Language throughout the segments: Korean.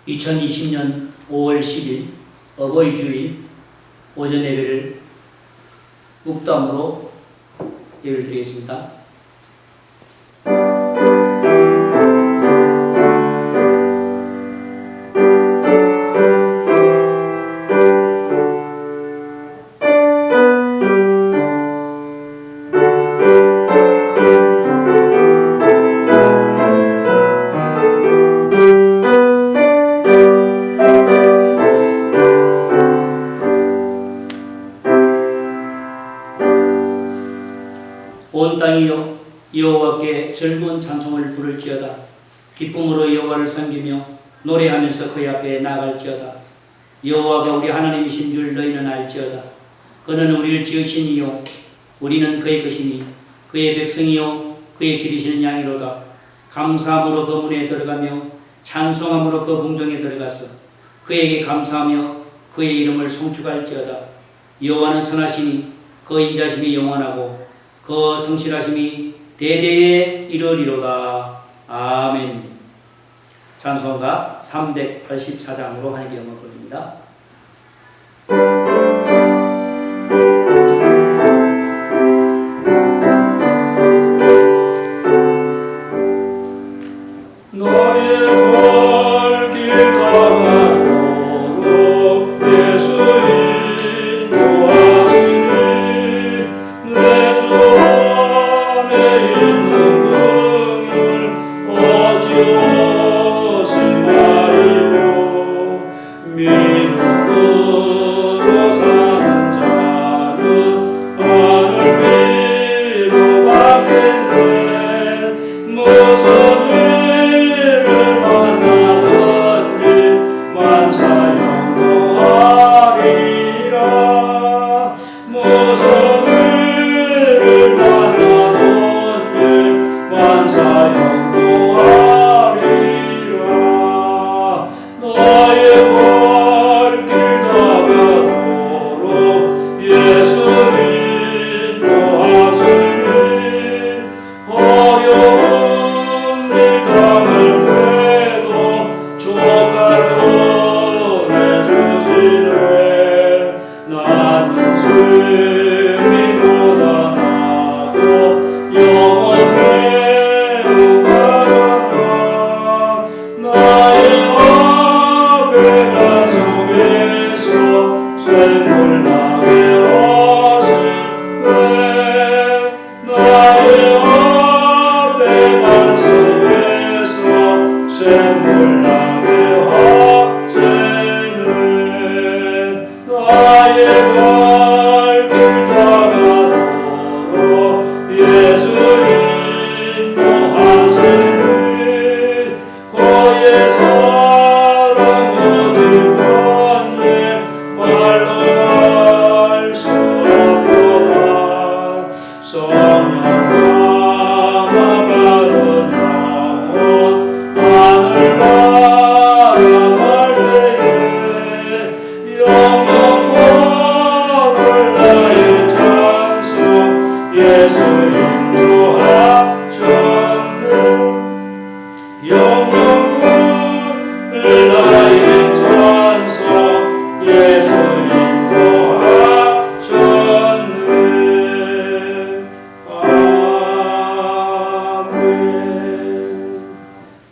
2020년 5월 10일 어버이 주일 오전 예배를 묵담으로 예배를 드리겠습니다. 온 땅이 여호와께 즐거운 찬송을 부를지어다. 기쁨으로 여호와를 섬기며 노래하면서 그의 앞에 나갈지어다. 여호와가 우리 하나님이신 줄 너희는 알지어다. 그는 우리를 지으신 이요 우리는 그의 것이니 그의 백성이요 그의 기르시는 양이로다. 감사함으로 그 문에 들어가며 찬송함으로 그 궁정에 들어가서 그에게 감사하며 그의 이름을 송축할지어다. 여호와는 선하시니 그 인자심이 영원하고 그 성실하심이 대대에 이르리로다. 아멘. 찬송가 384장으로 하나님께 영광을 돌립니다.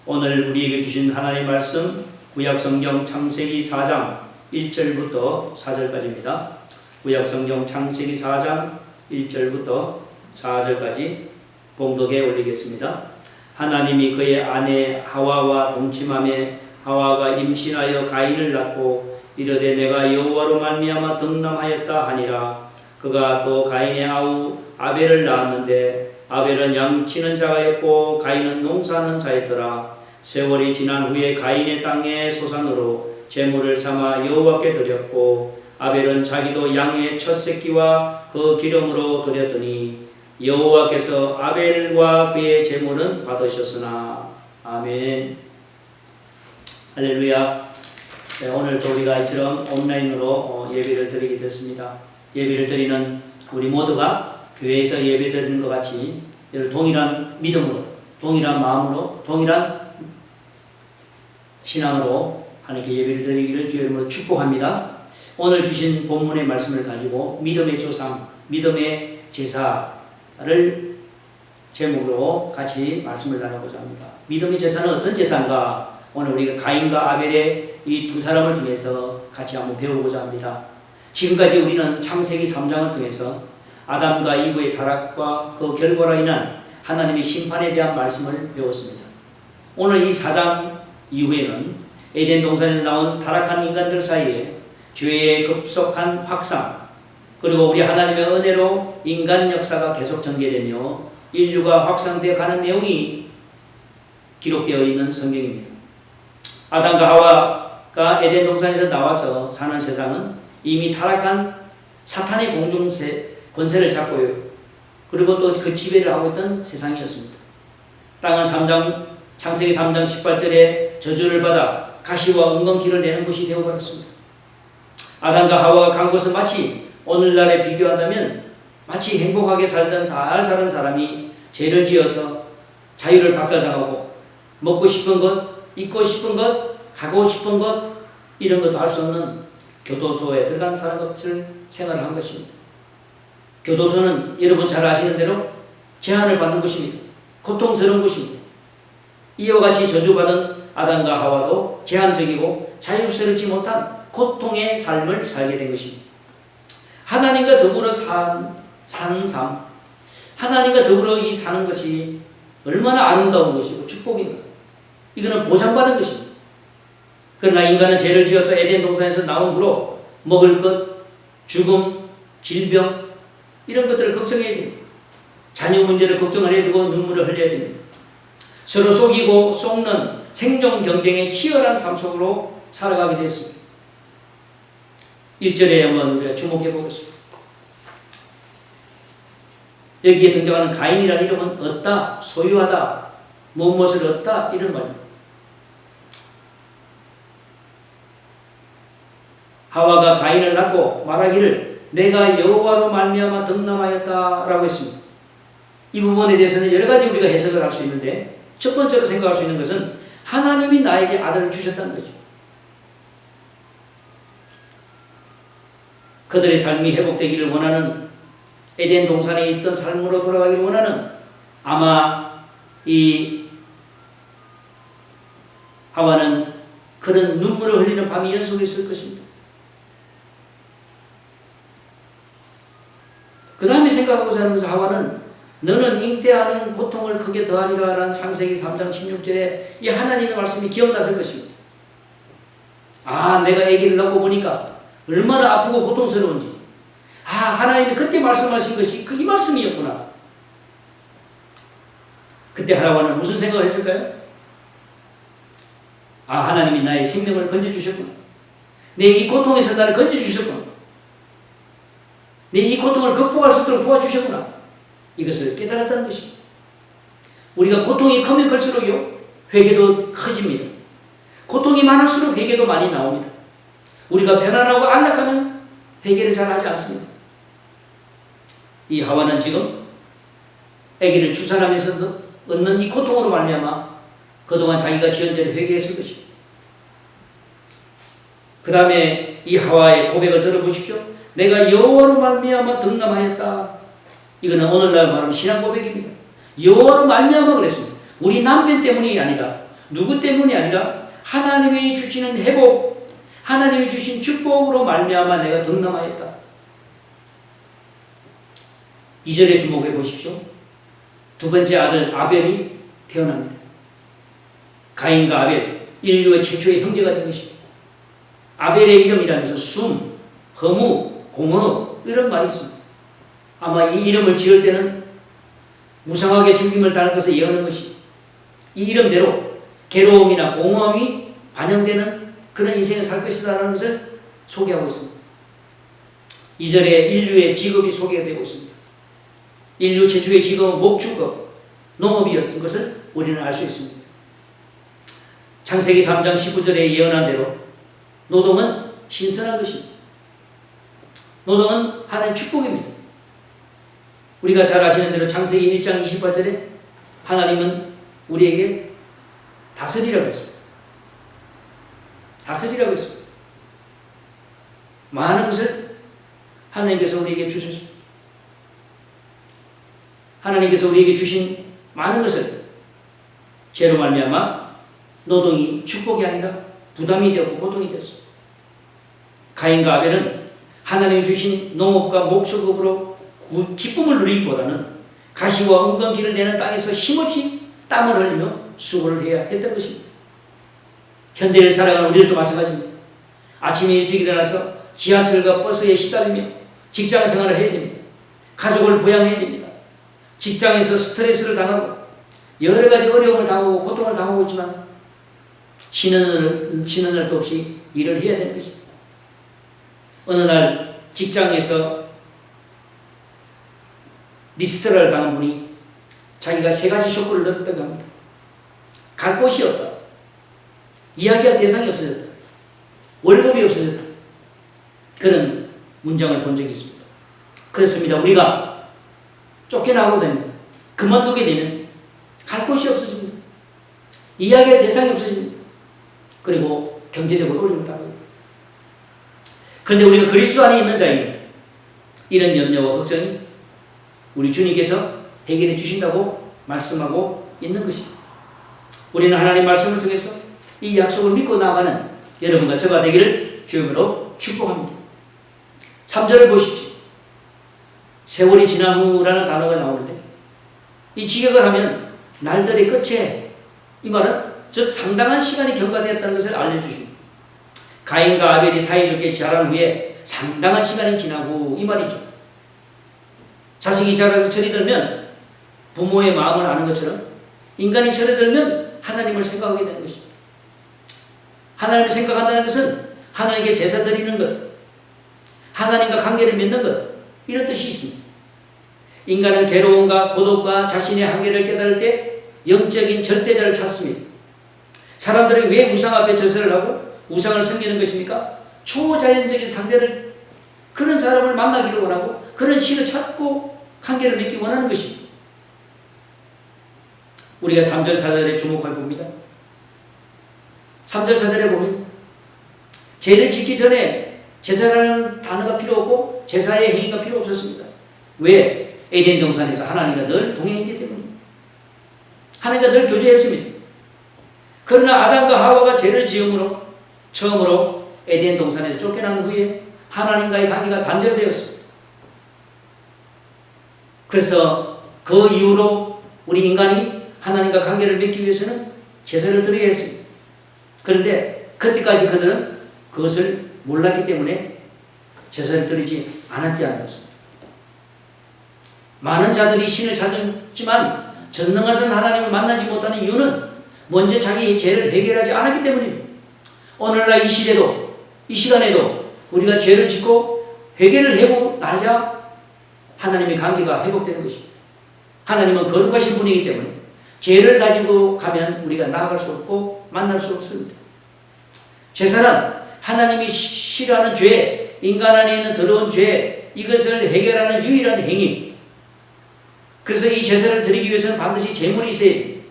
오늘 우리에게 주신 하나님의 말씀 구약성경 창세기 4장 1절부터 4절까지입니다. 구약성경 창세기 4장 1절부터 4절까지 봉독에 올리겠습니다. 하나님이 그의 아내 하와와 동침함에 하와가 임신하여 가인을 낳고 이르되 내가 여호와로 말미암아 득남하였다 하니라. 그가 또 가인의 아우 아벨을 낳았는데 아벨은 양치는 자였고 가인은 농사하는 자였더라. 세월이 지난 후에 가인의 땅의 소산으로 제물을 삼아 여호와께 드렸고 아벨은 자기도 양의 첫 새끼와 그 기름으로 드렸더니 여호와께서 아벨과 그의 제물은 받으셨으나. 아멘. 할렐루야. 네, 오늘도 우리가 이처럼 온라인으로 예배를 드리게 됐습니다. 예배를 드리는 우리 모두가 교회에서 예배 드리는 것 같이 동일한 믿음으로, 동일한 마음으로, 동일한 신앙으로 하나님께 예배를 드리기를 주의 이름으로 축복합니다. 오늘 주신 본문의 말씀을 가지고 믿음의 조상, 믿음의 제사를 제목으로 같이 말씀을 나눠보자 합니다. 믿음의 제사는 어떤 제사인가? 오늘 우리가 가인과 아벨의 이 두 사람을 통해서 같이 한번 배워보자 합니다. 지금까지 우리는 창세기 3장을 통해서 아담과 이브의 타락과 그 결과로 인한 하나님의 심판에 대한 말씀을 배웠습니다. 오늘 이 4장 이후에는 에덴 동산에서 나온 타락한 인간들 사이에 죄의 급속한 확산, 그리고 우리 하나님의 은혜로 인간 역사가 계속 전개되며 인류가 확산되어 가는 내용이 기록되어 있는 성경입니다. 아담과 하와가 에덴 동산에서 나와서 사는 세상은 이미 타락한 사탄의 공중 권세를 잡고요. 그리고 또 그 지배를 하고 있던 세상이었습니다. 땅은 창세기 3장 18절에 저주를 받아 가시와 엉겅퀴를 내는 곳이 되어버렸습니다. 아담과 하와가 간 곳은 마치 오늘날에 비교한다면 마치 행복하게 살던 잘 사는 사람이 죄를 지어서 자유를 박탈당하고 먹고 싶은 것, 입고 싶은 것, 가고 싶은 것 이런 것도 할 수 없는 교도소에 들어간 사람처럼 생활을 한 것입니다. 교도소는 여러분 잘 아시는 대로 제한을 받는 곳입니다. 고통스러운 곳입니다. 이와 같이 저주받은 아담과 하와도 제한적이고 자유스럽지 못한 고통의 삶을 살게 된 것입니다. 하나님과 더불어 사는 삶, 하나님과 더불어 이 사는 것이 얼마나 아름다운 것이고 축복인가. 이거는 보장받은 것입니다. 그러나 인간은 죄를 지어서 에덴 동산에서 나온 후로 먹을 것, 죽음, 질병 이런 것들을 걱정해야 됩니다. 자녀 문제를 걱정을 해야 되고 눈물을 흘려야 됩니다. 서로 속이고 속는 생존 경쟁의 치열한 삶 속으로 살아가게 되었습니다. 1절에 한번 우리가 주목해 보겠습니다. 여기에 등장하는 가인이라는 이름은 얻다, 소유하다, 무엇을 얻다 이런 말입니다. 하와가 가인을 낳고 말하기를 내가 여호와로 말미암아 덕남하였다라고 했습니다. 이 부분에 대해서는 여러 가지 우리가 해석을 할 수 있는데 첫 번째로 생각할 수 있는 것은 하나님이 나에게 아들을 주셨다는 거죠. 그들의 삶이 회복되기를 원하는 에덴 동산에 있던 삶으로 돌아가기를 원하는 아마 이 하와는 그런 눈물을 흘리는 밤이 연속했을 것입니다. 그 다음에 생각하고자 하는 것은 하와는 너는 잉태하는 고통을 크게 더하리라 라는 창세기 3장 16절에 이 하나님의 말씀이 기억났을 것입니다. 아, 내가 아기를 낳고 보니까 얼마나 아프고 고통스러운지. 아, 하나님이 그때 말씀하신 것이 이 말씀이었구나. 그때 하와는 무슨 생각을 했을까요? 아, 하나님이 나의 생명을 건져주셨구나. 내 이 고통에서 나를 건져주셨구나. 내 이 고통을 극복할 수 있도록 도와주셨구나. 이것을 깨달았다는 것입니다. 우리가 고통이 크면 클수록요, 회개도 커집니다. 고통이 많을수록 회개도 많이 나옵니다. 우리가 편안하고 안락하면 회개를 잘 하지 않습니다. 이 하와는 지금 아기를 출산하면서 얻는 이 고통으로 말미암아 그동안 자기가 지은 죄를 회개했을 것입니다. 그 다음에 이 하와의 고백을 들어보십시오. 내가 여호와로 말미암아 덕남하였다. 이거는 오늘날 말하면 신앙 고백입니다. 여호와로 말미암아 그랬습니다. 우리 남편 때문이 아니라 누구 때문이 아니라 하나님이 주시는 회복, 하나님이 주신 축복으로 말미암아 내가 덕남하였다. 2절에 주목해 보십시오. 두 번째 아들 아벨이 태어납니다. 가인과 아벨, 인류의 최초의 형제가 된 것입니다. 아벨의 이름이라면서 숨, 허무, 공허 이런 말이 있습니다. 아마 이 이름을 지을 때는 무상하게 죽임을 당할 것을 예언하는 것이 이 이름대로 괴로움이나 공허함이 반영되는 그런 인생을 살 것이라는 것을 소개하고 있습니다. 2절에 인류의 직업이 소개되고 있습니다. 인류 최초의 직업은 목축업, 농업이었던 것을 우리는 알 수 있습니다. 창세기 3장 19절에 예언한 대로 노동은 신선한 것입니다. 노동은 하나님의 축복입니다. 우리가 잘 아시는 대로 창세기 1장 28절에 하나님은 우리에게 다스리라고 했습니다. 다스리라고 했습니다. 많은 것을 하나님께서 우리에게 주셨습니다. 하나님께서 우리에게 주신 많은 것을 죄로 말미암아 노동이 축복이 아니라 부담이 되었고 고통이 됐습니다. 가인과 아벨은 하나님이 주신 농업과 목축업으로 기쁨을 누리기보다는 가시와 은광기를 내는 땅에서 힘없이 땀을 흘리며 수고를 해야 했던 것입니다. 현대를 살아가는 우리들도 마찬가지입니다. 아침에 일찍 일어나서 지하철과 버스에 시달리며 직장 생활을 해야 됩니다. 가족을 부양해야 됩니다. 직장에서 스트레스를 당하고 여러 가지 어려움을 당하고 고통을 당하고 있지만 쉬는 날도 없이 일을 해야 되는 것입니다. 어느 날 직장에서 리스트라를 당한 분이 자기가 3가지 쇼크를 넣었다고 합니다. 갈 곳이 없다. 이야기할 대상이 없어졌다. 월급이 없어졌다. 그런 문장을 본 적이 있습니다. 그렇습니다. 우리가 쫓겨나고 됩니다. 그만두게 되면 갈 곳이 없어집니다. 이야기할 대상이 없어집니다. 그리고 경제적으로 어려움을 당합니다. 그런데 우리가 그리스도 안에 있는 자에게 이런 염려와 걱정이 우리 주님께서 해결해 주신다고 말씀하고 있는 것입니다. 우리는 하나님 말씀을 통해서 이 약속을 믿고 나아가는 여러분과 저가 되기를 주님으로 축복합니다. 3절을 보십시오. 세월이 지난 후라는 단어가 나오는데 이 직역을 하면 날들의 끝에 이 말은 즉 상당한 시간이 경과되었다는 것을 알려주십니다. 가인과 아벨이 사이좋게 자란 후에 상당한 시간이 지나고 이 말이죠. 자식이 자라서 철이 들면 부모의 마음을 아는 것처럼 인간이 철이 들면 하나님을 생각하게 되는 것입니다. 하나님을 생각한다는 것은 하나님께 제사 드리는 것, 하나님과 관계를 맺는 것, 이런 뜻이 있습니다. 인간은 괴로움과 고독과 자신의 한계를 깨달을 때 영적인 절대자를 찾습니다. 사람들이 왜 우상 앞에 절세를 하고 우상을 섬기는 것입니까? 초자연적인 상대를, 그런 사람을 만나기를 원하고 그런 신을 찾고 관계를 맺기 원하는 것입니다. 우리가 3절 4절에 주목할 봅니다. 3절 4절에 보면 죄를 짓기 전에 제사라는 단어가 필요 없고 제사의 행위가 필요 없었습니다. 왜? 에덴 동산에서 하나님과 늘 동행했기 때문입니다. 하나님과 늘 교제했습니다. 그러나 아담과 하와가 죄를 지음으로 처음으로 에덴 동산에서 쫓겨난 후에 하나님과의 관계가 단절되었습니다. 그래서 그 이후로 우리 인간이 하나님과 관계를 맺기 위해서는 제사를 드려야 했습니다. 그런데 그때까지 그들은 그것을 몰랐기 때문에 제사를 드리지 않았다는 것입니다. 많은 자들이 신을 찾았지만 전능하신 하나님을 만나지 못하는 이유는 먼저 자기의 죄를 해결하지 않았기 때문입니다. 오늘날 이 시대도, 이 시간에도 우리가 죄를 짓고 회개를 하고 나자 하나님의 관계가 회복되는 것입니다. 하나님은 거룩하신 분이기 때문에 죄를 가지고 가면 우리가 나아갈 수 없고 만날 수 없습니다. 제사는 하나님이 싫어하는 죄, 인간 안에 있는 더러운 죄, 이것을 해결하는 유일한 행위. 그래서 이 제사를 드리기 위해서는 반드시 제물이 있어야 됩니다.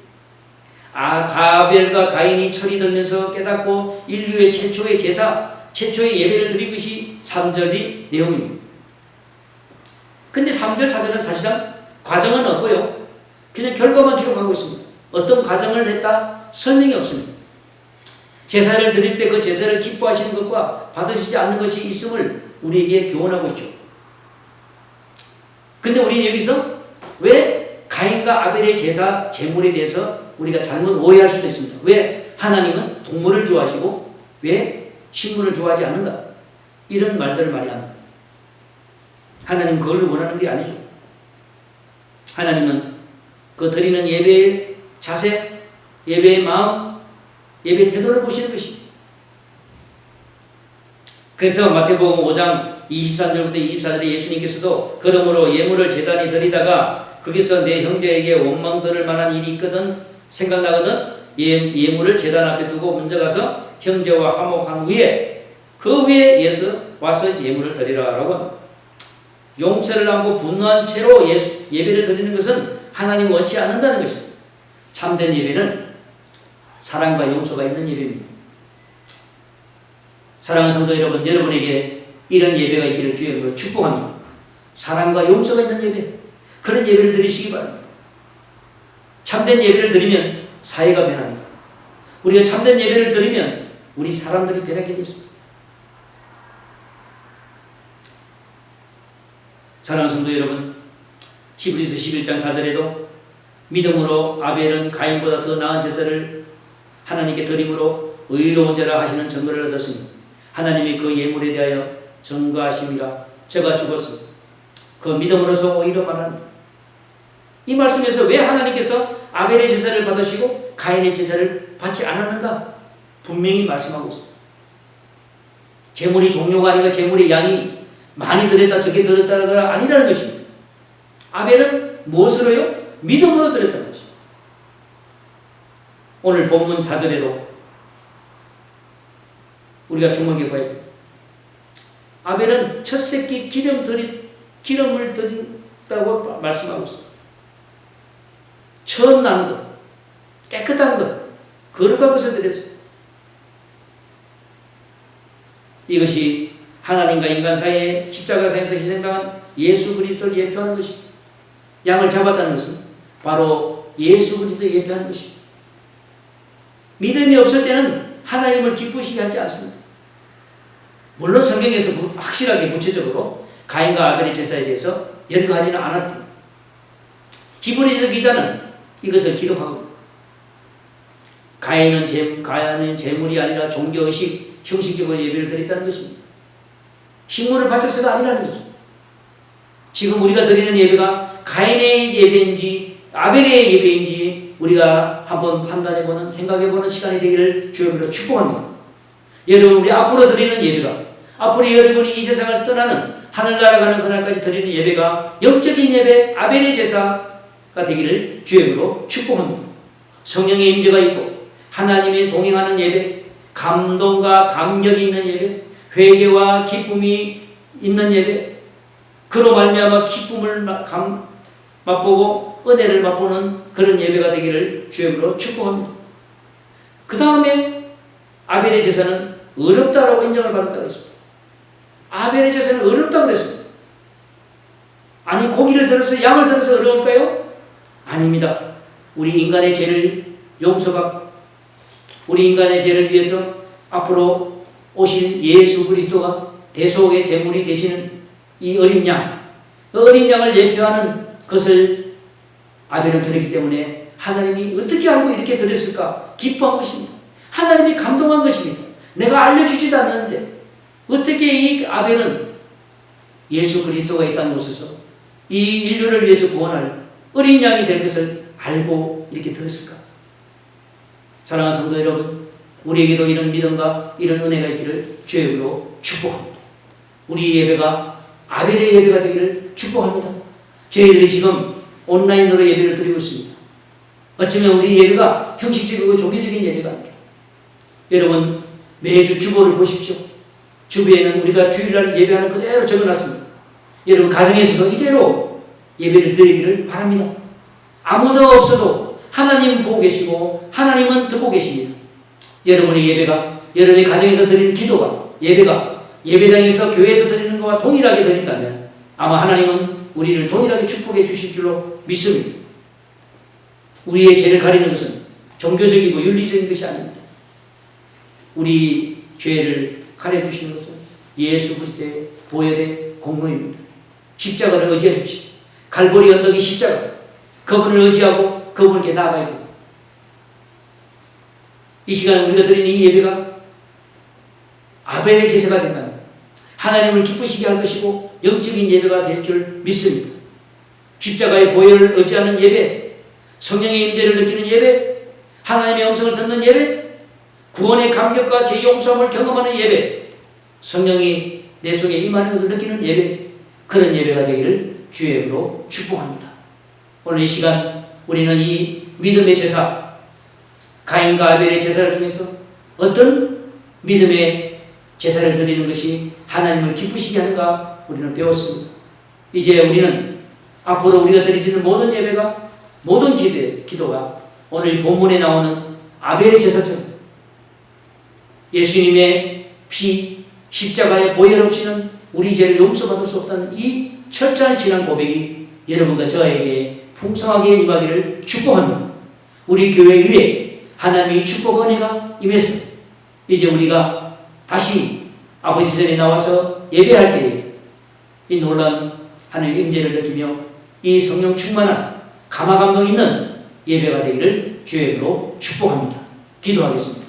가벨과 가인이 철이 들면서 깨닫고 인류의 최초의 제사, 최초의 예배를 드린 것이 3절의 내용입니다. 근데 3절, 4절은 사실상 과정은 없고요. 그냥 결과만 기록하고 있습니다. 어떤 과정을 했다? 설명이 없습니다. 제사를 드릴 때 그 제사를 기뻐하시는 것과 받으시지 않는 것이 있음을 우리에게 교훈하고 있죠. 근데 우리는 여기서 왜 가인과 아벨의 제사, 제물에 대해서 우리가 잘못 오해할 수도 있습니다. 왜 하나님은 동물을 좋아하시고 왜 식물을 좋아하지 않는가? 이런 말들을 많이 합니다. 하나님은 그걸 원하는 게 아니죠. 하나님은 그 드리는 예배의 자세, 예배의 마음, 예배 태도를 보시는 것입니다. 그래서 마태복음 5장 23절부터 24절에 예수님께서도 그러므로 예물을 제단에 드리다가 거기서 내 형제에게 원망 들을 만한 일이 있거든 생각나거든 예물을 제단 앞에 두고 먼저 가서 형제와 화목한 후에 그 위에 와서 예물을 드리라라고 합니다. 용서를 안고 분노한 채로 예배를 드리는 것은 하나님 원치 않는다는 것입니다. 참된 예배는 사랑과 용서가 있는 예배입니다. 사랑하는 성도 여러분, 여러분에게 이런 예배가 있기를 주의 이름으로 축복합니다. 사랑과 용서가 있는 예배, 그런 예배를 드리시기 바랍니다. 참된 예배를 드리면 사회가 변합니다. 우리가 참된 예배를 드리면 우리 사람들이 변하게 되습니다. 사랑하는 성도 여러분, 히브리서 11장 4절에도 믿음으로 아벨은 가인보다 더 나은 제사를 하나님께 드림으로 의로운 자라 하시는 증거를 얻었으니 하나님이 그 예물에 대하여 증거하심이라. 저가 죽었습니다. 그 믿음으로서 오히려 말합니다. 이 말씀에서 왜 하나님께서 아벨의 제사를 받으시고 가인의 제사를 받지 않았는가? 분명히 말씀하고 있습니다. 제물이 종류가 아니라 제물의 양이 많이 들었다 적게 들었다가 아니라는 것입니다. 아벨은 무엇으로요? 믿음으로 드렸다는 것입니다. 오늘 본문 4절에도 우리가 주목해 봐야 됩니다. 아벨은 첫 새끼 기름을 드린다고 말씀하고 있습니다. 처음 난 것, 깨끗한 것, 거룩한 것을 드렸습니다. 이것이 하나님과 인간 사이에 십자가상에서 희생당한 예수 그리스도를 예표하는 것입니다. 양을 잡았다는 것은 바로 예수 그리스도를 예표하는 것입니다. 믿음이 없을 때는 하나님을 기쁘시게 하지 않습니다. 물론 성경에서 확실하게 구체적으로 가인과 아벨의 제사에 대해서 연구하지는 않았습니다. 히브리서 기자는 이것을 기록하고 가인은 제물이 아니라 종교의식, 형식적으로 예배를 드렸다는 것입니다. 식물을 바쳐서가 아니라는 것입니다. 지금 우리가 드리는 예배가 가인의 예배인지 아벨의 예배인지 우리가 한번 판단해보는, 생각해보는 시간이 되기를 주님으로 축복합니다. 여러분, 우리 앞으로 드리는 예배가, 앞으로 여러분이 이 세상을 떠나는 하늘나라 가는 그날까지 드리는 예배가 영적인 예배, 아벨의 제사가 되기를 주님으로 축복합니다. 성령의 임재가 있고 하나님의 동행하는 예배, 감동과 감격이 있는 예배, 회개와 기쁨이 있는 예배, 그로 말미암아 기쁨을 맛보고 은혜를 맛보는 그런 예배가 되기를 주님으로 축복합니다. 그 다음에 아벨의 제사는 어렵다라고 인정을 받았다고 했습니다. 아벨의 제사는 어렵다고 그랬습니다. 아니, 고기를 들어서, 양을 들어서 어려울까요? 아닙니다. 우리 인간의 죄를 용서받고 우리 인간의 죄를 위해서 앞으로 오신 예수 그리스도가 대속의 제물이 되시는 이 어린 양, 그 어린 양을 예표하는 것을 아벨은 드렸기 때문에 하나님이 어떻게 알고 이렇게 드렸을까? 기뻐한 것입니다. 하나님이 감동한 것입니다. 내가 알려주지도 않았는데 어떻게 이 아벨은 예수 그리스도가 있다는 곳에서 이 인류를 위해서 구원할 어린 양이 될 것을 알고 이렇게 들었을까? 사랑하는 성도 여러분, 우리에게도 이런 믿음과 이런 은혜가 있기를 주의 이름으로 축복합니다. 우리 예배가 아벨의 예배가 되기를 축복합니다. 저희들이 지금 온라인으로 예배를 드리고 있습니다. 어쩌면 우리 예배가 형식적이고 종교적인 예배가 아닙니다. 여러분, 매주 주보를 보십시오. 주보에는 우리가 주일날 예배하는 그대로 적어놨습니다. 여러분, 가정에서도 이대로 예배를 드리기를 바랍니다. 아무도 없어도 하나님은 보고 계시고 하나님은 듣고 계십니다. 여러분의 예배가, 여러분의 가정에서 드리는 기도가, 예배가 예배당에서 교회에서 드리는 것과 동일하게 드린다면 아마 하나님은 우리를 동일하게 축복해 주실 줄로 믿습니다. 우리의 죄를 가리는 것은 종교적이고 윤리적인 것이 아닙니다. 우리 죄를 가려주시는 것은 예수 그리스도의 보혈의 공로입니다. 십자가를 의지해 주십시오. 갈보리 언덕의 십자가, 그분을 의지하고 그분께 나아가야 됩니다. 이 시간에 우리가 드리는 이 예배가 아벨의 제사가 된다면 하나님을 기쁘시게 할 것이고 영적인 예배가 될 줄 믿습니다. 십자가의 보혈을 의지하는 예배, 성령의 임재를 느끼는 예배, 하나님의 음성을 듣는 예배, 구원의 감격과 죄 용서함을 경험하는 예배, 성령이 내 속에 임하는 것을 느끼는 예배, 그런 예배가 되기를 주의 이름으로 축복합니다. 오늘 이 시간 우리는 이 믿음의 제사, 가인과 아벨의 제사를 통해서 어떤 믿음의 제사를 드리는 것이 하나님을 기쁘시게 하는가 우리는 배웠습니다. 이제 우리는 앞으로 우리가 드리는 모든 예배가, 모든 기도가 오늘 본문에 나오는 아벨의 제사처럼 예수님의 피, 십자가의 보혈 없이는 우리 죄를 용서받을 수 없다는 이 철저한 진한 고백이 여러분과 저에게 풍성하게 임하기를 축복합니다. 우리 교회 위에 하나님의 축복 은혜가 임해서 이제 우리가 다시 아버지 전에 나와서 예배할 때에 이 놀라운 하나님의 임재를 느끼며 이 성령 충만한 감화 감동 있는 예배가 되기를 주의 이름으로 축복합니다. 기도하겠습니다.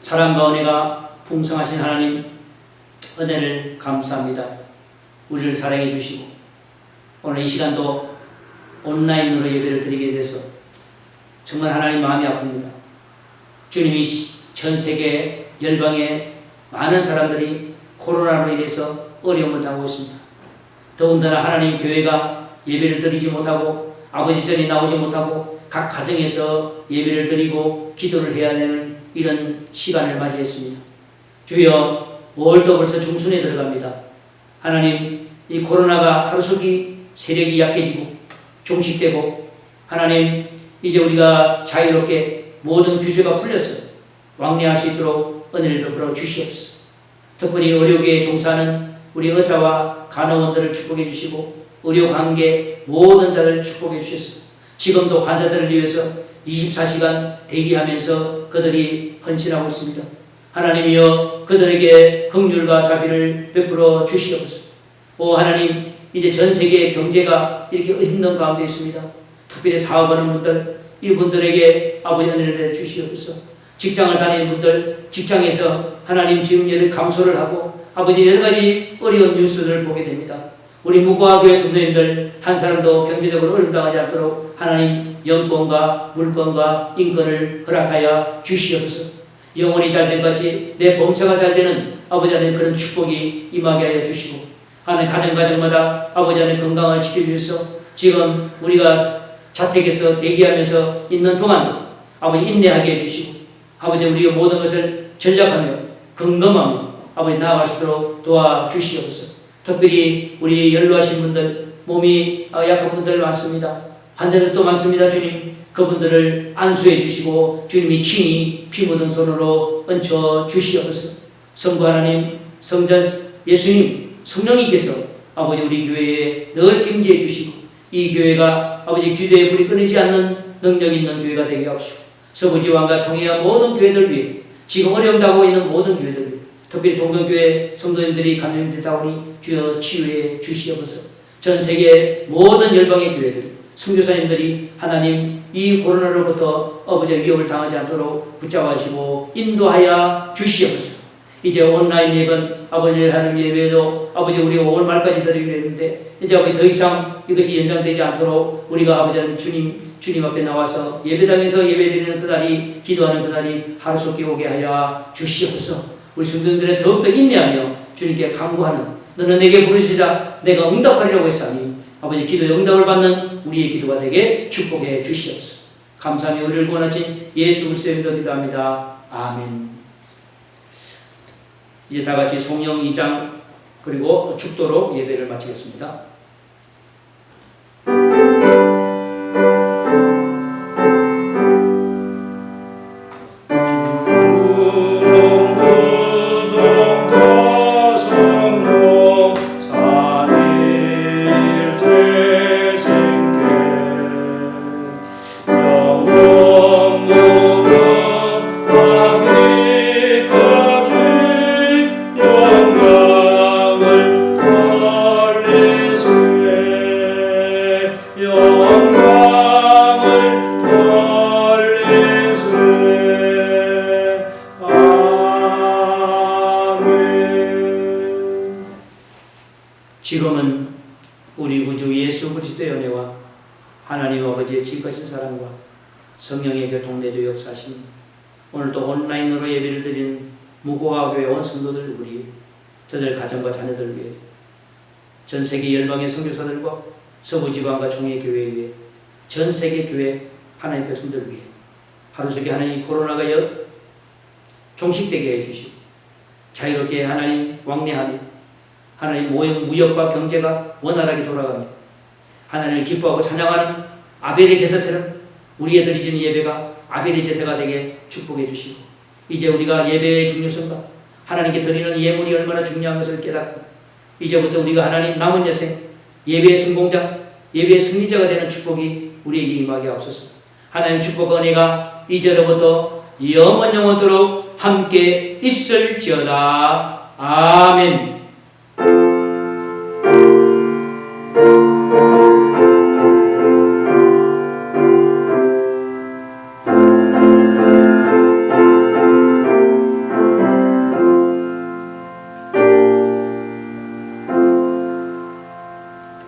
사랑과 은혜가 풍성하신 하나님, 은혜를 감사합니다. 우리를 사랑해 주시고 오늘 이 시간도 온라인으로 예배를 드리게 돼서 정말 하나님 마음이 아픕니다. 주님이 전 세계 열방의 많은 사람들이 코로나로 인해서 어려움을 당하고 있습니다. 더군다나 하나님 교회가 예배를 드리지 못하고 아버지 전에 나오지 못하고 각 가정에서 예배를 드리고 기도를 해야 되는 이런 시간을 맞이했습니다. 주여, 월도 벌써 중순에 들어갑니다. 하나님, 이 코로나가 하루속히 세력이 약해지고 종식되고 하나님, 이제 우리가 자유롭게 모든 규제가 풀려서 왕래할 수 있도록 은혜를 베풀어 주시옵소서. 특별히 의료계에 종사하는 우리 의사와 간호원들을 축복해 주시고 의료관계 모든 자를 축복해 주셔서 지금도 환자들을 위해서 24시간 대기하면서 그들이 헌신하고 있습니다. 하나님이여, 그들에게 긍휼과 자비를 베풀어 주시옵소서. 오 하나님, 이제 전 세계의 경제가 이렇게 힘든 가운데 있습니다. 특별히 사업하는 분들, 이분들에게 아버지 은혜를 주시옵소서. 직장을 다니는 분들, 직장에서 하나님 지금예를 감소를 하고 아버지 여러가지 어려운 뉴스를 보게 됩니다. 우리 무고학교회 성도님들 한 사람도 경제적으로 어려움 당하지 않도록 하나님 영권과 물권과 인권을 허락하여 주시옵소서. 영혼이 잘된 같이 내 범사가 잘되는 아버지 하나님 그런 축복이 임하게 하여 주시고 하나님 가정마다 아버지 하나님 건강을 지켜주셔서 지금 우리가 자택에서 대기하면서 있는 동안 아버지 인내하게 해주시고 아버지 우리가 모든 것을 전략하며 건강하며 아버지 나아갈 수 있도록 도와주시옵소서. 특별히 우리 연로하신 분들, 몸이 약한 분들 많습니다. 환자들도 많습니다. 주님, 그분들을 안수해 주시고 주님이 친히 피 묻은 손으로 얹혀 주시옵소서. 성부 하나님, 성자 예수님, 성령님께서 아버지 우리 교회에 늘 임재해 주시고 이 교회가 아버지 기도의 불이 끊이지 않는 능력 있는 교회가 되게 하시고 서부지왕과 총회와 모든 교회들 위해 지금 어려움 당하고 있는 모든 교회들 위해 특별히 동경교회 성도님들이 감염되다오니 주여 치유해 주시옵소서. 전 세계 모든 열방의 교회들 선교사님들이 하나님 이 코로나로부터 아버지의 위협을 당하지 않도록 붙잡아주시고 인도하여 주시옵소서. 이제 온라인 예배는 아버지 하나님 예배도 아버지 우리 5월 말까지 드리기로 했는데 이제 아버지 더 이상 이것이 연장되지 않도록 우리가 아버지 하나님 주님 앞에 나와서 예배당에서 예배드리는 그날이 기도하는 그날이 하루속히 오게 하여 주시옵소서. 우리 성도들의 더욱더 인내하며 주님께 간구하는 너는 내게 부르시자 내가 응답하리라고 했사니 아버지 기도의 응답을 받는 우리의 기도가 되게 축복해 주시옵소서. 감사하며 우리를 구원하신 예수 그리스도의 이름으로 기도합니다. 아멘. 이제 다 같이 송영 2장 그리고 축도로 예배를 마치겠습니다. 지금은 우리 구주 예수 그리스도의 은혜와 하나님 아버지의 지극하신 사랑과 성령의 교통내주 역사심 오늘도 온라인으로 예배를 드리는 무고학교회 온 성도들 우리 저들 가정과 자녀들 위해 전세계 열방의 선교사들과 서부지방과 종회교회 위해 전세계 교회 하나님 백성들 위해 하루속히 하나님 코로나가 종식되게 해주시고 자유롭게 하나님 왕래하며 하나님 모형 무역과 경제가 원활하게 돌아가며 하나님을 기뻐하고 찬양하는 아벨의 제사처럼 우리의 드리는 예배가 아벨의 제사가 되게 축복해 주시고 이제 우리가 예배의 중요성과 하나님께 드리는 예물이 얼마나 중요한 것을 깨닫고 이제부터 우리가 하나님 남은 여생 예배의 성공자, 예배의 승리자가 되는 축복이 우리에게 임하게 하옵소서. 하나님 축복 은혜가 이제로부터 영원토록 함께 있을지어다. 아멘.